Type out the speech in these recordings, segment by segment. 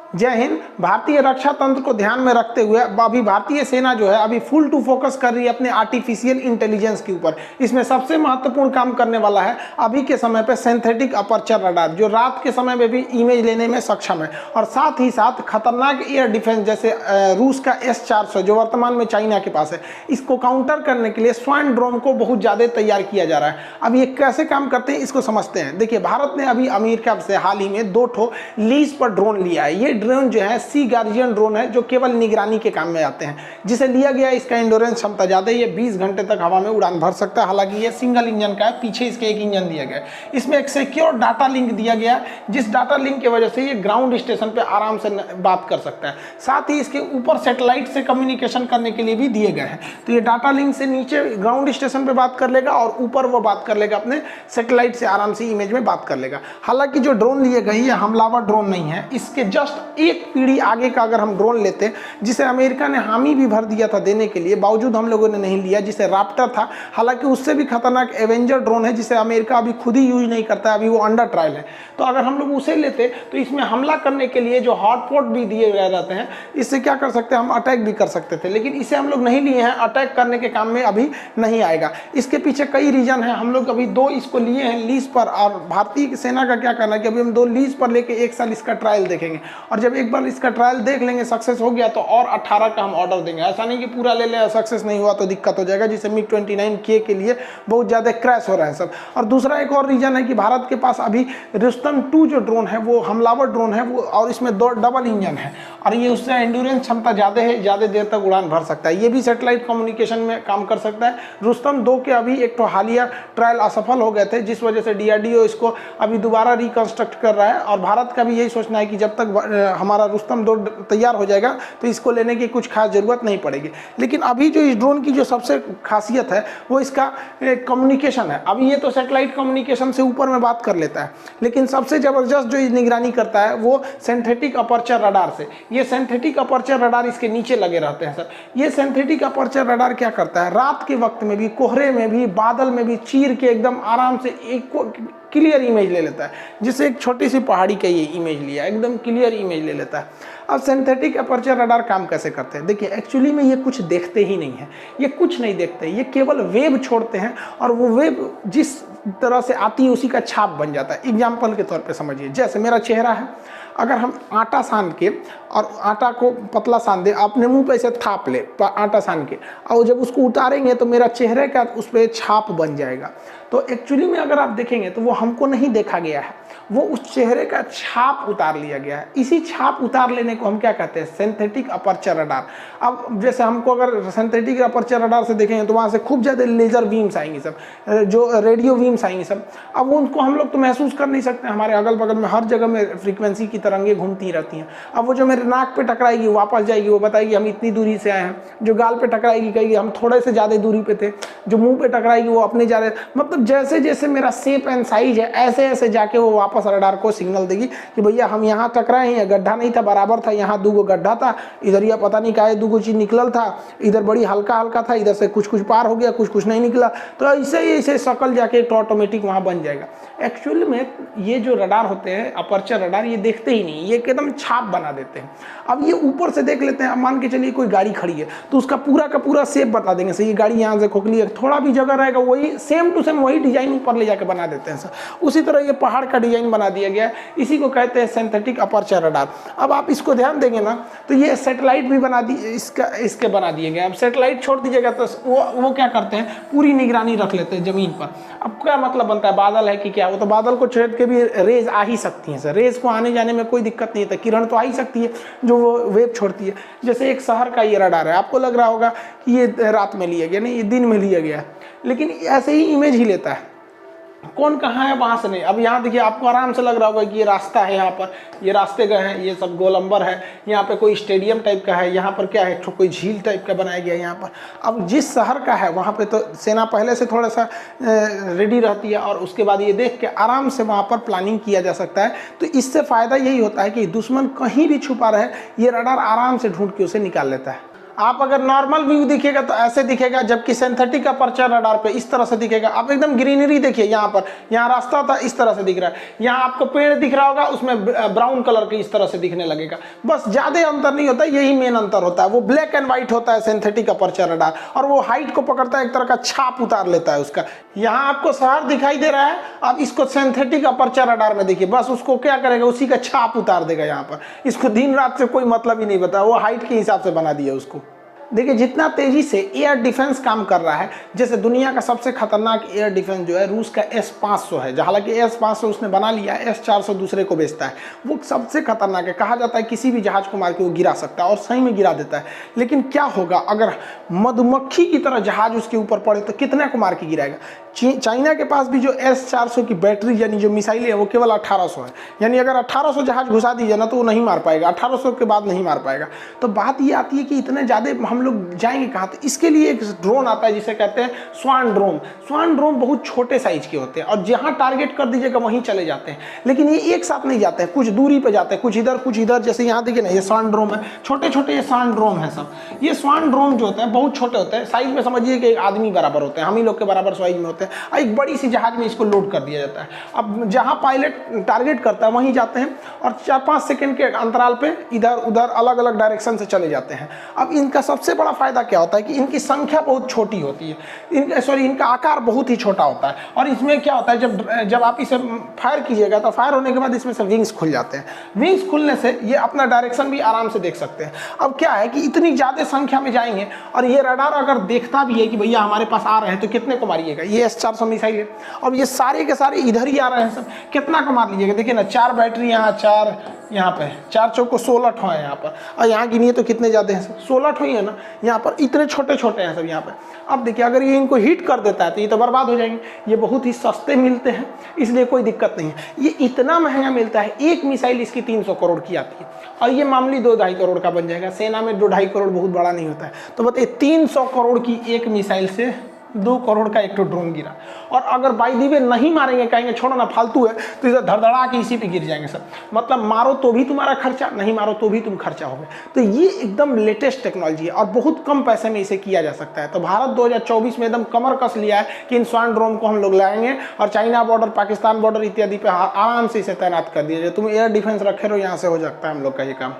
जय हिंद। भारतीय रक्षा तंत्र को ध्यान में रखते हुए अभी भारतीय सेना जो है अभी फुल टू फोकस कर रही है अपने आर्टिफिशियल इंटेलिजेंस के ऊपर। इसमें सबसे महत्वपूर्ण काम करने वाला है अभी के समय पे सिंथेटिक अपर्चर रडार, जो रात के समय में भी इमेज लेने में सक्षम है, और साथ ही साथ खतरनाक एयर डिफेंस जैसे रूस का S-400 जो वर्तमान में चाइना के पास है, इसको काउंटर करने के लिए स्वान ड्रोन को बहुत ज़्यादा तैयार किया जा रहा है। अब ये कैसे काम करते हैं इसको समझते हैं। देखिए, भारत ने अभी अमेरिका से हाल ही में 2 ठो लीज पर ड्रोन लिया है। ये ड्रोन जो है सी गार्जियन ड्रोन है, जो केवल निगरानी के काम में आते हैं। जिसे लिया गया, इसका एंडोरेंस क्षमता ज़्यादा है, ये 20 घंटे तक हवा में उड़ान भर सकता है। हालांकि ये सिंगल इंजन का है, पीछे इसके एक इंजन दिया गया है। इसमें एक सिक्योर डाटा लिंक दिया गया है, जिस डाटा लिंक की वजह से ये ग्राउंड स्टेशन पे आराम से बात कर सकता है। साथ ही इसके ऊपर सैटेलाइट से कम्युनिकेशन करने के लिए भी दिए गए हैं। तो ये डाटा लिंक से नीचे ग्राउंड स्टेशन पे बात कर लेगा और ऊपर वो बात कर लेगा अपने सैटेलाइट से, आराम से इमेज में बात कर लेगा। हालांकि जो ड्रोन लिए गए ये हमलावर ड्रोन नहीं है। इसके जस्ट एक पीढ़ी आगे का अगर हम ड्रोन लेते, जिसे अमेरिका ने हामी भी भर दिया था देने के लिए, बावजूद हम लोगों ने नहीं लिया, जिसे राप्टर था। हालांकि उससे भी खतरनाक एवेंजर ड्रोन है, जिसे अमेरिका अभी खुद ही यूज नहीं करता है, अभी वो अंडर ट्रायल है। तो अगर हम लोग उसे लेते तो इसमें हमला करने के लिए जो हॉटपॉट भी दिए गए रहते हैं, इससे क्या कर सकते हैं, हम अटैक भी कर सकते थे। लेकिन इसे हम लोग नहीं लिए हैं, अटैक करने के काम में अभी नहीं आएगा। इसके पीछे कई रीजन है। हम लोग अभी 2 इसको लिए हैं लीज पर, और भारतीय सेना का क्या करना है कि अभी हम 2 लीज पर लेके 1 साल इसका ट्रायल देखेंगे, और जब एक बार इसका ट्रायल देख लेंगे, सक्सेस हो गया तो और 18 का हम ऑर्डर देंगे। ऐसा नहीं कि पूरा ले लें, सक्सेस नहीं हुआ तो दिक्कत हो जाएगा, जिससे MiG-29K के लिए बहुत ज़्यादा क्रैश हो रहा है सब। और दूसरा एक और रीजन है कि भारत के पास अभी रुस्तम 2 जो ड्रोन है वो हमलावर ड्रोन है वो, और इसमें 2 डबल इंजन है, और ये उससे एंड्योरेंस क्षमता ज़्यादा है, ज़्यादा देर तक उड़ान भर सकता है। ये भी सैटेलाइट कम्युनिकेशन में काम कर सकता है। रुस्तम 2 के अभी एक तो हालिया ट्रायल असफल हो गए थे, जिस वजह से DRDO इसको अभी दोबारा रिकंस्ट्रक्ट कर रहा है, और भारत का भी यही सोचना है कि जब तक हमारा रुस्तम 2 तैयार हो जाएगा तो इसको लेने की कुछ खास जरूरत नहीं पड़ेगी। लेकिन अभी जो इस ड्रोन की जो सबसे खासियत है वो इसका कम्युनिकेशन है। अभी ये तो सैटेलाइट कम्युनिकेशन से ऊपर में बात कर लेता है, लेकिन सबसे ज़बरदस्त जो निगरानी करता है वो सिंथेटिक अपर्चर रडार से। ये सिंथेटिक अपर्चर रडार इसके नीचे लगे रहते हैं सर। ये सिंथेटिक अपर्चर रडार क्या करता है, रात के वक्त में भी, कोहरे में भी, बादल में भी चीर के एकदम आराम से एक क्लियर इमेज ले लेता है। जिससे एक छोटी सी पहाड़ी का ये इमेज लिया, एकदम क्लियर इमेज ले लेता है। अब सिंथेटिक अपर्चर रडार काम कैसे करते हैं, देखिए एक्चुअली में ये कुछ देखते ही नहीं है, ये कुछ नहीं देखते, ये केवल वेव छोड़ते हैं, और वो वेव जिस तरह से आती है उसी का छाप बन जाता है। एग्जाम्पल के तौर पे समझिए, जैसे मेरा चेहरा है, अगर हम आटा सान के और आटा को पतला सान दे, अपने मुंह पे ऐसे थाप ले आटा सान के, और जब उसको उतारेंगे तो मेरा चेहरे का उस पर छाप बन जाएगा। तो एक्चुअली में अगर आप देखेंगे तो वो हमको नहीं देखा गया है, वो उस चेहरे का छाप उतार लिया गया है। इसी छाप उतार लेने को हम क्या कहते हैं, सिंथेटिक अपर्चर रडार। अब जैसे हमको अगर सिंथेटिक अपर्चर रडार से देखेंगे तो वहाँ से खूब ज़्यादा लेजर बीम्स आएंगी सब, जो रेडियो बीम्स आएंगी सब। अब उनको हम लोग तो महसूस कर नहीं सकते, हमारे अगल बगल में हर जगह में फ्रीक्वेंसी की तरंगें घूमती रहती हैं। अब वो जो मेरे नाक पे टकराएगी वापस जाएगी, वो बताएगी हम इतनी दूरी से आए हैं। जो गाल पे टकराएगी कहेगी हम थोड़े से ज़्यादा दूरी पे थे। जो मुंह पे टकराएगी वो अपने जा रहे, मतलब जैसे जैसे मेरा शेप एंड साइज है, ऐसे ऐसे जाके वो वापस रडार को सिग्नल देगी कि भैया हम यहाँ टकराए हैं, गड्ढा नहीं था, बराबर था, यहाँ 2 गड्ढा था, इधर या पता नहीं काहे 2 चीज निकलल था, इधर बड़ी हल्का हल्का था, इधर से कुछ कुछ पार हो गया, कुछ कुछ नहीं निकला। तो ऐसे ही ऐसे शकल जाके एक ऑटोमेटिक वहाँ बन जाएगा। एक्चुअली में ये जो रडार होते हैं अपर्चर रडार, ये देखते ही नहीं, ये एकदम छाप बना देते हैं। अब ये ऊपर से देख लेते हैं, अब मान के चलिए कोई गाड़ी खड़ी है तो उसका पूरा का पूरा शेप बता देंगे सर, ये गाड़ी यहाँ से खोखली है, थोड़ा भी जगह रहेगा वही सेम टू सेम वही डिजाइन ऊपर ले जाके बना देते हैं सर। उसी तरह ये पहाड़ का डिजाइन बना दिया गया है, इसी को कहते हैं सिंथेटिक अपर्चर रडार। अब आप इसको ध्यान देंगे ना तो ये सैटेलाइट भी बना दी, इसके बना दिए गए। अब सैटेलाइट छोड़ दीजिएगा तो वो क्या करते हैं, पूरी निगरानी रख लेते हैं जमीन पर। अब क्या मतलब बनता है, बादल है कि क्या, वो तो बादल को छेद के भी रेज आ ही सकती हैं सर, रेज को आने जाने में कोई दिक्कत नहीं है, किरण तो आ ही सकती है जो वो वेव छोड़ती है। जैसे एक शहर का ये रडार है, आपको लग रहा होगा कि ये रात में लिया गया, नहीं ये दिन में लिया गया है, लेकिन ऐसे ही इमेज ही लेता है। कौन कहाँ है वहाँ से नहीं। अब यहाँ देखिए, आपको आराम से लग रहा होगा कि ये रास्ता है, यहाँ पर ये रास्ते गए हैं, ये सब गोलंबर है, यहाँ पे कोई स्टेडियम टाइप का है, यहाँ पर क्या है कोई झील टाइप का बनाया गया है यहाँ पर। अब जिस शहर का है वहाँ पे तो सेना पहले से थोड़ा सा रेडी रहती है, और उसके बाद ये देख के आराम से वहाँ पर प्लानिंग किया जा सकता है। तो इससे फ़ायदा यही होता है कि दुश्मन कहीं भी छुपा रहे, ये रडार आराम से ढूंढ के उसे निकाल लेता है। आप अगर नॉर्मल व्यू दिखेगा तो ऐसे दिखेगा, जबकि सिंथेटिक अपर्चर रडार पे इस तरह से दिखेगा। आप एकदम ग्रीनरी देखिए, यहाँ पर, यहाँ रास्ता था इस तरह से दिख रहा है, यहाँ आपको पेड़ दिख रहा होगा उसमें ब्राउन कलर के इस तरह से दिखने लगेगा। बस ज्यादा अंतर नहीं होता, यही मेन अंतर होता है। वो ब्लैक एंड व्हाइट होता है सिंथेटिक अपर्चर रडार, और वो हाइट को पकड़ता है, एक तरह का छाप उतार लेता है उसका। यहाँ आपको शहर दिखाई दे रहा है, अब इसको सिंथेटिक अपर्चर रडार में देखिए, बस उसको क्या करेगा, उसी का छाप उतार देगा यहाँ पर। इसको दिन रात से कोई मतलब ही नहीं बता, वो हाइट के हिसाब से बना दिया उसको। देखिए जितना तेजी से एयर डिफेंस काम कर रहा है, जैसे दुनिया का सबसे खतरनाक एयर डिफेंस जो है रूस का S-500 है। हालांकि S-500 उसने बना लिया है, S-400 दूसरे को बेचता है। वो सबसे खतरनाक है, कहा जाता है किसी भी जहाज को मार के वो गिरा सकता है, और सही में गिरा देता है। लेकिन क्या होगा अगर मधुमक्खी की तरह जहाज उसके ऊपर पड़े तो कितने को मार के गिराएगा। चाइना के पास भी जो S-400 की बैटरी यानी जो मिसाइल है वो केवल 1800 है, यानी अगर 1800 जहाज घुसा दीजिए ना तो वो नहीं मार पाएगा, 1800 के बाद नहीं मार पाएगा। तो बात ये आती है कि इतने ज़्यादा हम लोग जाएंगे कहाँ। तो इसके लिए एक ड्रोन आता है जिसे कहते हैं स्वान ड्रोन। स्वान ड्रोन बहुत छोटे साइज के होते हैं और जहाँ टारगेट कर दीजिएगा वहीं चले जाते हैं, लेकिन ये एक साथ नहीं जाते हैं, कुछ दूरी पे जाते हैं, कुछ इधर कुछ इधर। जैसे यहाँ देखिए ना, ये स्वान ड्रोन है, छोटे छोटे ये स्वान ड्रोन है सब। ये स्वान ड्रोन जो होते हैं बहुत छोटे होते हैं, साइज में समझिए कि एक आदमी बराबर होते हैं, हम ही लोग के बराबर साइज में होते हैं। एक बड़ी सी जहाज में इसको लोड कर दिया जाता है। अब जहाँ पायलट टारगेट करता है वहीं जाते हैं और 4-5 सेकंड के अंतराल पे इधर उधर अलग अलग डायरेक्शन से चले जाते हैं। अब इनका सबसे बड़ा फायदा क्या होता है कि इनकी संख्या बहुत छोटी होती है, इनका आकार बहुत ही छोटा होता है। और इसमें क्या होता है, जब आप इसे फायर कीजिएगा तो फायर होने के बाद इसमें से विंग्स खुल जाते हैं। विंग्स खुलने से ये अपना डायरेक्शन भी आराम से देख सकते हैं। अब क्या है कि इतनी ज़्यादा संख्या में जाएंगे और ये रडार अगर देखता भी है कि भैया हमारे पास आ रहे हैं तो कितने को मारिएगा। ये S-400 मिसाइल है, अब ये सारे के सारे इधर ही आ रहे हैं सब, कितना को मार लीजिएगा। देखिए ना, 4 बैटरी यहाँ, 4 यहाँ पे, 4 चौको 16 ठो है यहाँ पर, और यहाँ गिनिए तो कितने ज़्यादा हैं सब, 16 ठो ही है ना यहाँ पर, इतने छोटे छोटे हैं सब यहाँ पे। अब देखिए अगर ये इनको हिट कर देता है तो ये तो बर्बाद हो जाएंगे। ये बहुत ही सस्ते मिलते हैं इसलिए कोई दिक्कत नहीं है। ये इतना महंगा मिलता है, एक मिसाइल इसकी 300 करोड़ की आती है और ये मामूली 2-2.5 करोड़ का बन जाएगा। सेना में 2-2.5 करोड़ बहुत बड़ा नहीं होता है। तो बताइए 300 करोड़ की एक मिसाइल से 2 करोड़ का एक तो ड्रोन गिरा। और अगर बाई दी वे नहीं मारेंगे, कहेंगे छोड़ो ना फालतू है, तो इधर धड़धड़ा के इसी पे गिर जाएंगे सब। मतलब मारो तो भी तुम्हारा खर्चा, नहीं मारो तो भी तुम खर्चा होगे। तो ये एकदम लेटेस्ट टेक्नोलॉजी है और बहुत कम पैसे में इसे किया जा सकता है। तो भारत 2024 में एकदम कमर कस लिया है कि इन स्वान ड्रोन को हम लोग लाएंगे और चाइना बॉर्डर, पाकिस्तान बॉर्डर इत्यादि पे आराम से इसे तैनात कर दिया जाए। तुम एयर डिफेंस रखे रहो, यहाँ से हो सकता है हम लोग का ये काम।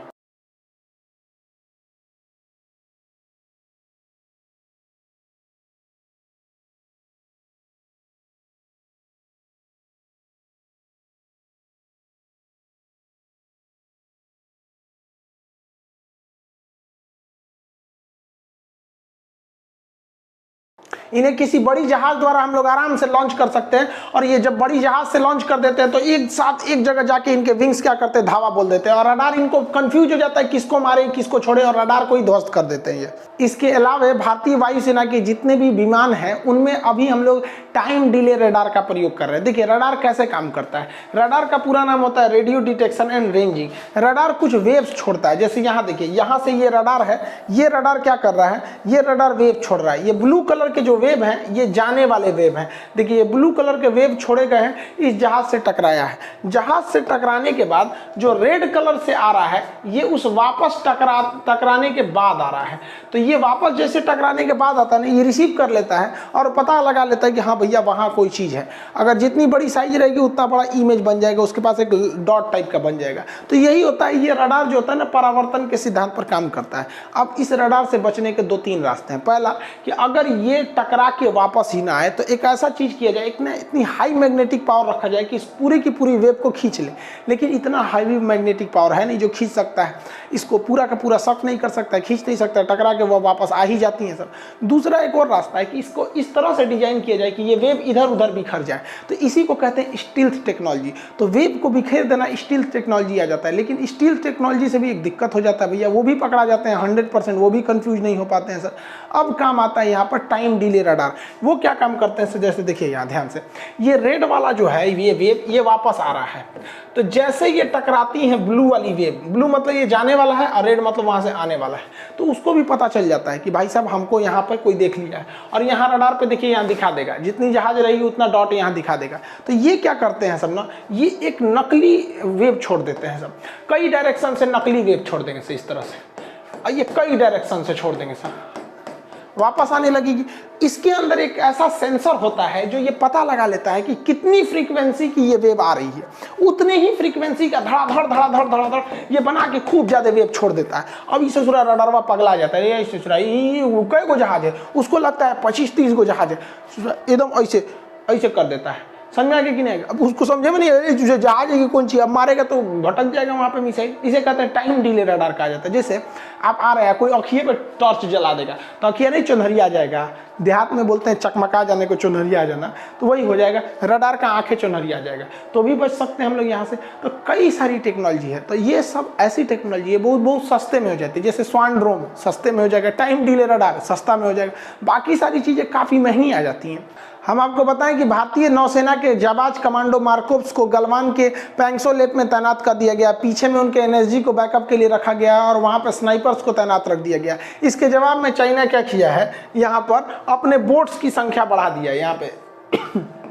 इन्हें किसी बड़ी जहाज द्वारा हम लोग आराम से लॉन्च कर सकते हैं। और ये जब बड़ी जहाज से लॉन्च कर देते हैं तो एक साथ एक जगह जाके इनके विंग्स क्या करते हैं, धावा बोल देते हैं और रडार इनको कंफ्यूज हो जाता है किसको मारे किसको छोड़े, और रडार को ही ध्वस्त कर देते हैं ये। इसके अलावा भारतीय वायुसेना के जितने भी विमान हैं उनमें अभी हम लोग टाइम डिले रडार का प्रयोग कर रहे हैं। देखिए रडार कैसे काम करता है। रडार का पूरा नाम होता है radio detection and ranging. Radar कुछ वेव्स छोड़ता है, जैसे यहाँ देखिए, यहाँ से ये रडार है, ये रडार क्या कर रहा है, ये रडार वेव छोड़ रहा है। ये ब्लू कलर के जो वेव हैं ये जाने वाले वेव हैं। देखिए ये ब्लू कलर के वेव छोड़े गए हैं, इस जहाज से टकराया है। जहाज से टकराने के बाद जो रेड कलर से आ रहा है ये उस वापस टकराने के बाद आ रहा है। तो ये वापस जैसे टकराने के बाद आता है ना, ये रिसीव कर लेता है और पता लगा लेता है कि हाँ भैया वहाँ कोई चीज़ है। अगर जितनी बड़ी साइज रहेगी उतना बड़ा इमेज बन जाएगा, उसके पास एक डॉट टाइप का बन जाएगा। तो यही होता है, ये रडार जो होता है ना परावर्तन के सिद्धांत पर काम करता है। अब इस रडार से बचने के 2-3 रास्ते हैं। पहला कि अगर ये टकरा के वापस ही ना आए तो एक ऐसा चीज़ किया जाए, एक ना इतनी हाई मैग्नेटिक पावर रखा जाए कि इस पूरी की पूरी वेव को खींच ले। लेकिन इतना हाई मैग्नेटिक पावर है नहीं जो खींच सकता है, इसको पूरा का पूरा सक नहीं कर सकता है, खींच नहीं सकता, टकरा के वो वापस आ ही जाती हैं सब। दूसरा एक और रास्ता है कि इसको इस तरह से डिजाइन किया जाए कि ये वेव इधर उधर बिखर जाए। तो इसी को कहते हैं स्टील्थ टेक्नोलॉजी। तो वेव को बिखेर देना स्टील्थ टेक्नोलॉजी आ जाता है। लेकिन स्टील्थ टेक्नोलॉजी से भी एक दिक्कत हो जाता है भैया, वो भी पकड़ा जाते हैं 100%, वो भी कंफ्यूज नहीं हो पाते हैं सर। अब काम आता है यहाँ पर टाइम डिले रडार। वो क्या काम करते हैं, जैसे देखिए यहाँ ध्यान से, ये रेड वाला जो है ये वेव ये वापस आ रहा है। तो जैसे ये टकराती है ब्लू वाली वेव, ब्लू मतलब ये जाने वाला है और रेड मतलब वहाँ से आने वाला है, तो उसको भी पता चल जाता है कि भाई साहब हमको यहाँ पर कोई देख लिया है। और यहाँ रडार पे देखिए यहाँ दिखा देगा, जितनी जहाज रहेगी उतना डॉट यहाँ दिखा देगा। तो ये क्या करते हैं सब ना, ये एक नकली वेव छोड़ देते हैं सब, कई डायरेक्शन से नकली वेव छोड़ देंगे इस तरह से। और ये कई डायरेक्शन से छोड़ देंगे सर, वापस आने लगेगी। इसके अंदर एक ऐसा सेंसर होता है जो ये पता लगा लेता है कि कितनी फ्रीक्वेंसी की ये वेव आ रही है, उतने ही फ्रीक्वेंसी का धड़ाधड़ धड़ाधड़ धड़ाधड़ ये बना के खूब ज्यादा वेव छोड़ देता है। अब इसे सुरा रडारवा पगला जाता है, ये ससुरा कई गो जहाज है, उसको लगता है 25-30 गो जहाज है, एकदम ऐसे ऐसे कर देता है। समझ में आगे कि नहीं? अब उसको समझे में नहीं, तुझे जहाज है कि कौन चीज, अब मारेगा तो भटक जाएगा वहां पे मिसाइल। इसे कहते हैं टाइम डिले रडार कहा जाता है। जैसे आप आ रहे हैं, कोई अखिए पे टॉर्च जला देगा तो अखिया नहीं चुनहरी आ जाएगा, देहात में बोलते हैं चकमका जाने को चुनहरी आ जाना, तो वही हो जाएगा, रडार का आंखें चुनहरी आ जाएगा, तो भी बच सकते हैं हम लोग यहाँ से। तो कई सारी टेक्नोलॉजी है, तो ये सब ऐसी टेक्नोलॉजी है बहुत बहुत सस्ते में हो जाती है। जैसे स्वान ड्रोन सस्ते में हो जाएगा, टाइम डिले रडार सस्ता में हो जाएगा, बाकी सारी चीज़ें काफ़ी महंगी आ जाती हैं। हम आपको बताएं कि भारतीय नौसेना के जाबाज कमांडो मार्कोव्स को गलवान के पैंगसो लेप में तैनात कर दिया गया। पीछे में उनके एनएसजी को बैकअप के लिए रखा गया और वहां पर स्नाइपर्स को तैनात रख दिया गया। इसके जवाब में चाइना क्या किया है, यहाँ पर अपने बोट्स की संख्या बढ़ा दिया। यहाँ पे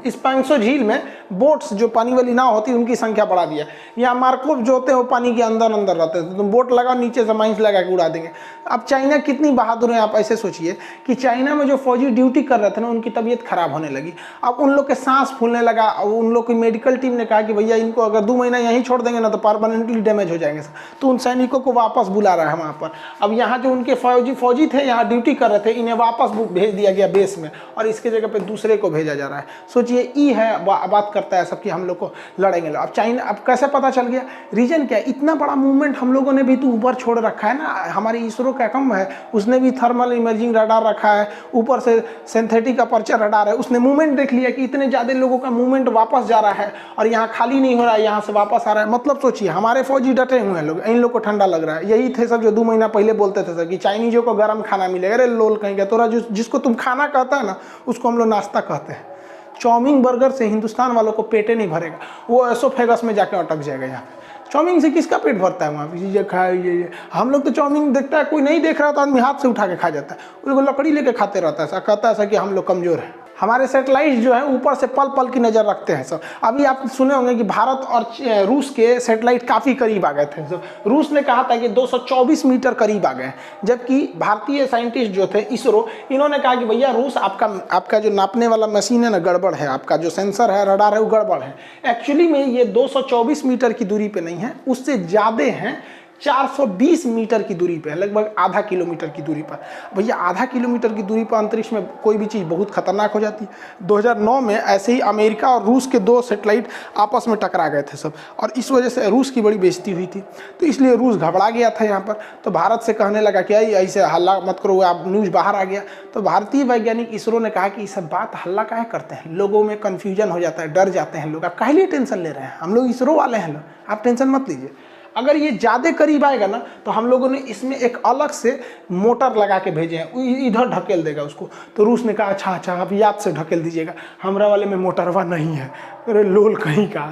इस पैंगसो झील में बोट्स जो पानी वाली नाव होती है उनकी संख्या बढ़ा दिया। यहाँ मार्कोव जो होते हैं वो पानी के अंदर अंदर रहते हैं, तो तुम बोट लगाओ नीचे से माइंस लगा के उड़ा देंगे। अब चाइना कितनी बहादुर है, आप ऐसे सोचिए कि चाइना में जो फौजी ड्यूटी कर रहे थे ना, उनकी तबीयत खराब होने लगी। अब उन लोग के सांस फूलने लगा। अब उन लोग की मेडिकल टीम ने कहा कि भैया इनको अगर 2 महीना यहीं छोड़ देंगे ना तो परमानेंटली डैमेज हो जाएंगे। तो उन सैनिकों को वापस बुला रहा है वहाँ पर। अब यहाँ जो उनके फौजी थे, यहाँ ड्यूटी कर रहे थे, इन्हें वापस भेज दिया गया बेस में और इसके जगह पे दूसरे को भेजा जा रहा है। सोचिए ई है बात करता है सब कि हम लोग को लड़ेंगे। अब चाइना, अब कैसे पता चल गया, रीजन क्या है, इतना बड़ा मूवमेंट हम लोगों ने भी तो ऊपर छोड़ रखा है ना। हमारी इसरो का कम है, उसने भी थर्मल इमेजिंग रडार रखा है, ऊपर से सिंथेटिक अपर्चर रडार है। उसने मूवमेंट देख लिया कि इतने ज्यादा लोगों का मूवमेंट वापस जा रहा है और यहाँ खाली नहीं हो रहा है, यहाँ से वापस आ रहा है। मतलब सोचिए हमारे फौजी डटे हुए हैं, लोग इन लोग को ठंडा लग रहा है। यही थे सब जो 2 महीना पहले बोलते थे सर कि चाइनीजों को गर्म खाना मिलेगा। अरे लोल कहेंगे तोरा, जिसको तुम खाना कहता है ना उसको हम लोग नाश्ता कहते हैं। चाउमीन बर्गर से हिंदुस्तान वालों को पेटे नहीं भरेगा, वो एसोफेगस में जाके अटक जाएगा। यहाँ पे चाउमीन से किसका पेट भरता है? वहाँ पे चीज़ें खाए ये हम लोग तो चाउमीन देखता है, कोई नहीं देख रहा तो आदमी हाथ से उठा के खा जाता है, उसको लकड़ी लेके खाते रहता है। कहता है ऐसा कि हम लोग कमज़ोर हैं। हमारे सैटेलाइट जो है ऊपर से पल पल की नज़र रखते हैं सब। अभी आप सुने होंगे कि भारत और रूस के सैटेलाइट काफ़ी करीब आ गए थे। रूस ने कहा था कि 224 मीटर करीब आ गए, जबकि भारतीय साइंटिस्ट जो थे इसरो, इन्होंने कहा कि भैया रूस आपका जो नापने वाला मशीन है ना गड़बड़ है, आपका जो सेंसर है रडार है वो गड़बड़ है। एक्चुअली में ये 224 मीटर की दूरी पे नहीं है, उससे ज़्यादा हैं, 420 मीटर की दूरी पे है, लगभग आधा किलोमीटर की दूरी पर। भैया आधा किलोमीटर की दूरी पर अंतरिक्ष में कोई भी चीज़ बहुत खतरनाक हो जाती है। 2009 में ऐसे ही अमेरिका और रूस के 2 सैटेलाइट आपस में टकरा गए थे सब, और इस वजह से रूस की बड़ी बेइज्जती हुई थी। तो इसलिए रूस घबरा गया था यहाँ पर, तो भारत से कहने लगा कि ऐसे हल्ला मत करो, आप न्यूज़ बाहर आ गया। तो भारतीय वैज्ञानिक इसरो ने कहा कि ये सब बात हल्ला काहे करते हैं, लोगों में कन्फ्यूजन हो जाता है, डर जाते हैं लोग, आप काहे लिए टेंशन ले रहे हैं, हम लोग इसरो वाले हैं, आप टेंशन मत लीजिए। अगर ये ज़्यादा करीब आएगा ना तो हम लोगों ने इसमें एक अलग से मोटर लगा के भेजे हैं, इधर ढकेल देगा उसको। तो रूस ने कहा अच्छा आप याद से ढकेल दीजिएगा, हमारा वाले में मोटरवा नहीं है। अरे लोल कहीं का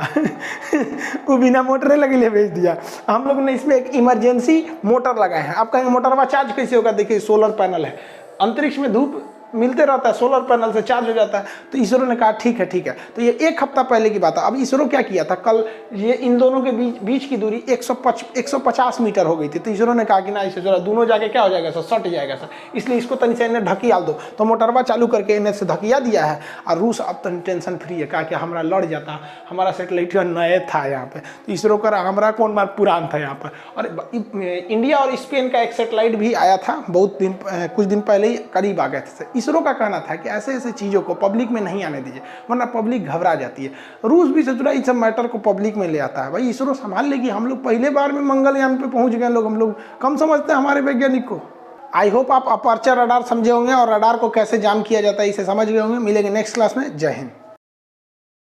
वो बिना मोटरे लगे ले भेज दिया। हम लोग ने इसमें एक इमरजेंसी मोटर लगाए हैं। आप कहेंगे मोटरवा चार्ज कैसे होगा, देखिए सोलर पैनल है, अंतरिक्ष में धूप मिलते रहता है, सोलर पैनल से चार्ज हो जाता है। तो इसरो ने कहा ठीक है। तो ये 1 हफ्ता पहले की बात है। अब इसरो क्या किया था, कल ये इन दोनों के बीच की दूरी 150 मीटर हो गई थी। तो इसरो ने कहा कि ना इसे जरा दोनों जाके क्या हो जाएगा सर, सट जाएगा सर, इसलिए इसको तनी से इन्हें ढकिया दो। तो मोटरवा चालू करके इन्हें से ढकिया दिया है और रूस अब तनी टेंशन फ्री है, कहा कि हमारा लड़ जाता, हमारा सैटेलाइट नए था यहाँ पे। तो इसरो का हमारा कौन बार पुरान था यहाँ पर। और इंडिया और स्पेन का एक सैटेलाइट भी आया था कुछ दिन पहले ही करीब आ गए थे। इसरो का कहना था कि ऐसे ऐसे चीज़ों को पब्लिक में नहीं आने दीजिए, वरना पब्लिक घबरा जाती है। रूस भी सोच रहा है इस सब मैटर को पब्लिक में ले आता है। भाई इसरो संभाल लेगी, हम लोग पहले बार में मंगलयान पे पहुंच गए, हम लोग कम समझते हैं हमारे वैज्ञानिक को। आई होप आप अपर्चर रडार समझे होंगे और रडार को कैसे जाम किया जाता है इसे समझ गए होंगे। मिलेंगे नेक्स्ट क्लास में। जय हिंद।